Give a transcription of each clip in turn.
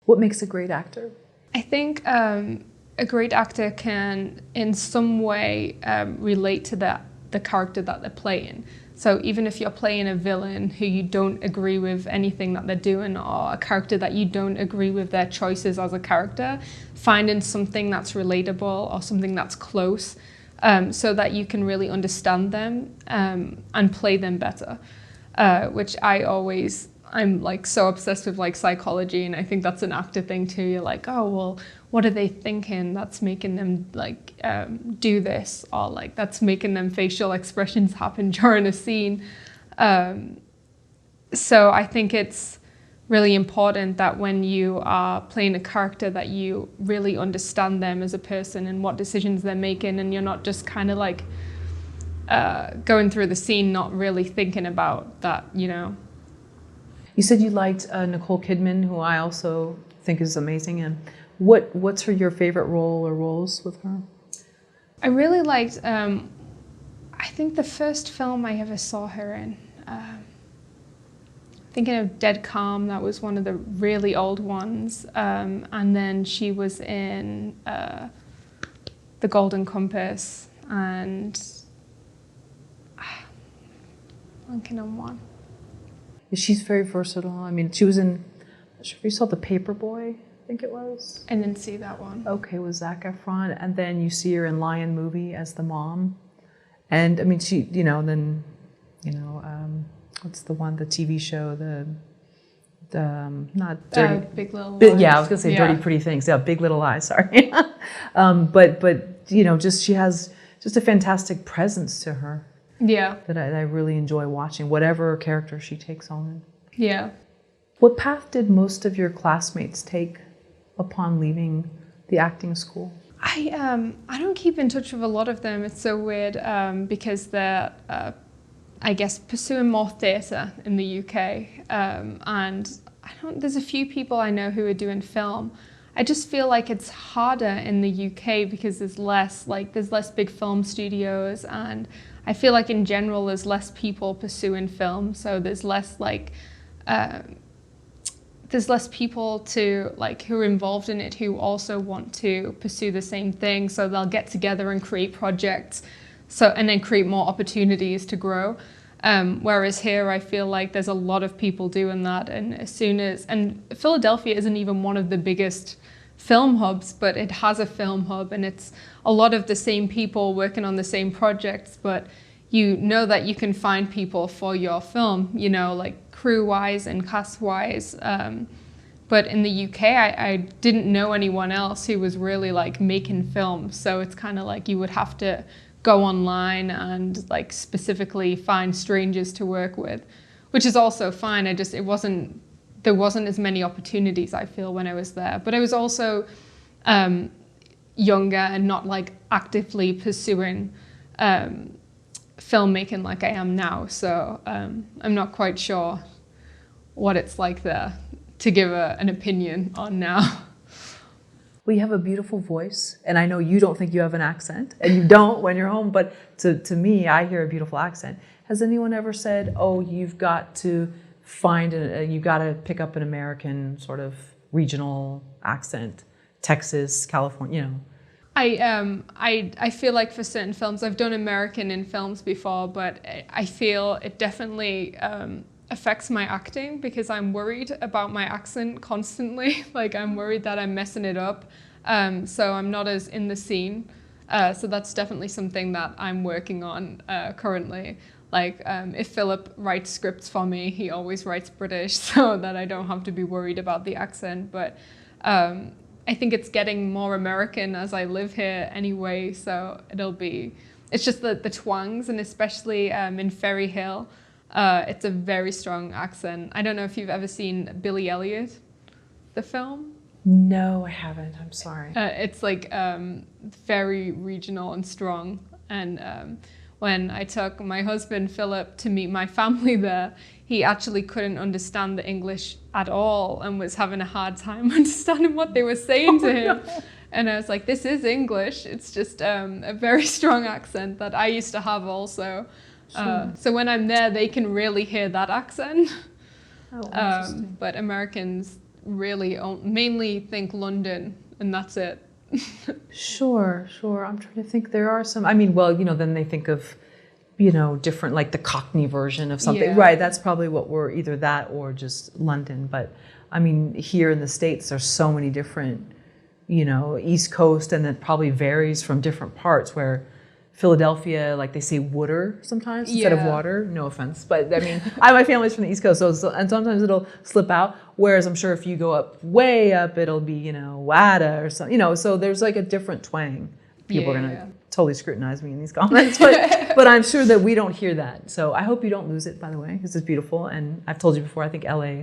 What makes a great actor? I think a great actor can, in some way, relate to the character that they're playing. So even if you're playing a villain who you don't agree with anything that they're doing, or a character that you don't agree with their choices as a character, finding something that's relatable or something that's close, so that you can really understand them and play them better, which I'm like so obsessed with like psychology, and I think that's an actor thing too. You're like, oh, well, what are they thinking that's making them like do this, or like that's making them facial expressions happen during a scene. So I think it's really important that when you are playing a character that you really understand them as a person and what decisions they're making, and you're not just kind of like going through the scene not really thinking about that, you know. You said you liked Nicole Kidman, who I also think is amazing. And what's your favorite role or roles with her? I really liked, I think the first film I ever saw her in, thinking of Dead Calm, that was one of the really old ones. And then she was in The Golden Compass, and blanking on one. She's very versatile. I mean, she was in, I'm not sure if you saw The Paperboy, I think it was. I didn't see that one. Okay, with Zac Efron. And then you see her in Lion Movie as the mom. And I mean, she, then, what's the one, the TV show, not Dirty. Big Little Lies. Yeah, I was going to say Dirty Pretty Things. Yeah, Big Little Lies, sorry. But she has just a fantastic presence to her. Yeah. That I really enjoy watching, whatever character she takes on. Yeah. What path did most of your classmates take upon leaving the acting school? I don't keep in touch with a lot of them. It's so weird because they're, I guess, pursuing more theatre in the UK. And there's a few people I know who are doing film. I just feel like it's harder in the UK because there's less big film studios, and I feel like in general there's less people pursuing film, so there's less people to like who are involved in it who also want to pursue the same thing, so they'll get together and create projects, and then create more opportunities to grow. Whereas here I feel like there's a lot of people doing that, and Philadelphia isn't even one of the biggest film hubs, but it has a film hub, and it's a lot of the same people working on the same projects, but you know that you can find people for your film, like crew-wise and cast-wise. But in the UK, I didn't know anyone else who was really like making films, so it's kind of like you would have to go online and like specifically find strangers to work with, which is also fine. There wasn't as many opportunities, I feel, when I was there. But I was also younger and not like actively pursuing filmmaking like I am now. So I'm not quite sure what it's like there to give an opinion on now. Well, you have a beautiful voice, and I know you don't think you have an accent, and you don't when you're home, but to me, I hear a beautiful accent. Has anyone ever said, oh, you've got to you've got to pick up an American sort of regional accent, Texas, California, I feel like for certain films, I've done American in films before, but I feel it definitely affects my acting because I'm worried about my accent constantly. Like I'm worried that I'm messing it up. So I'm not as in the scene. So that's definitely something that I'm working on currently. Like if Philip writes scripts for me, he always writes British so that I don't have to be worried about the accent. But I think it's getting more American as I live here anyway. So it's just the twangs, and especially in Ferry Hill, it's a very strong accent. I don't know if you've ever seen Billy Elliot, the film. No, I haven't. I'm sorry. It's like very regional and strong. And when I took my husband, Philip, to meet my family there, he actually couldn't understand the English at all and was having a hard time understanding what they were saying to him. No. And I was like, this is English. It's just a very strong accent that I used to have also. Sure. So when I'm there, they can really hear that accent. Oh, interesting. But Americans really mainly think London, and that's it. Sure. I'm trying to think. There are some. I mean, well, then they think of, different, like the Cockney version of something. Yeah. Right. That's probably what we're either that or just London. But I mean, here in the States, there's so many different, East Coast, and it probably varies from different parts where Philadelphia, like they say water sometimes instead of Yeah. water. No offense, but I mean, my family's from the East Coast, so and sometimes it'll slip out. Whereas I'm sure if you go up way up, it'll be wada or something. So there's like a different twang. People are gonna totally scrutinize me in these comments, but I'm sure that we don't hear that. So I hope you don't lose it. By the way, because it's beautiful, and I've told you before. I think LA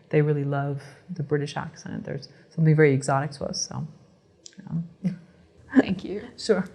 they really love the British accent. There's something very exotic to us. So Thank you. sure.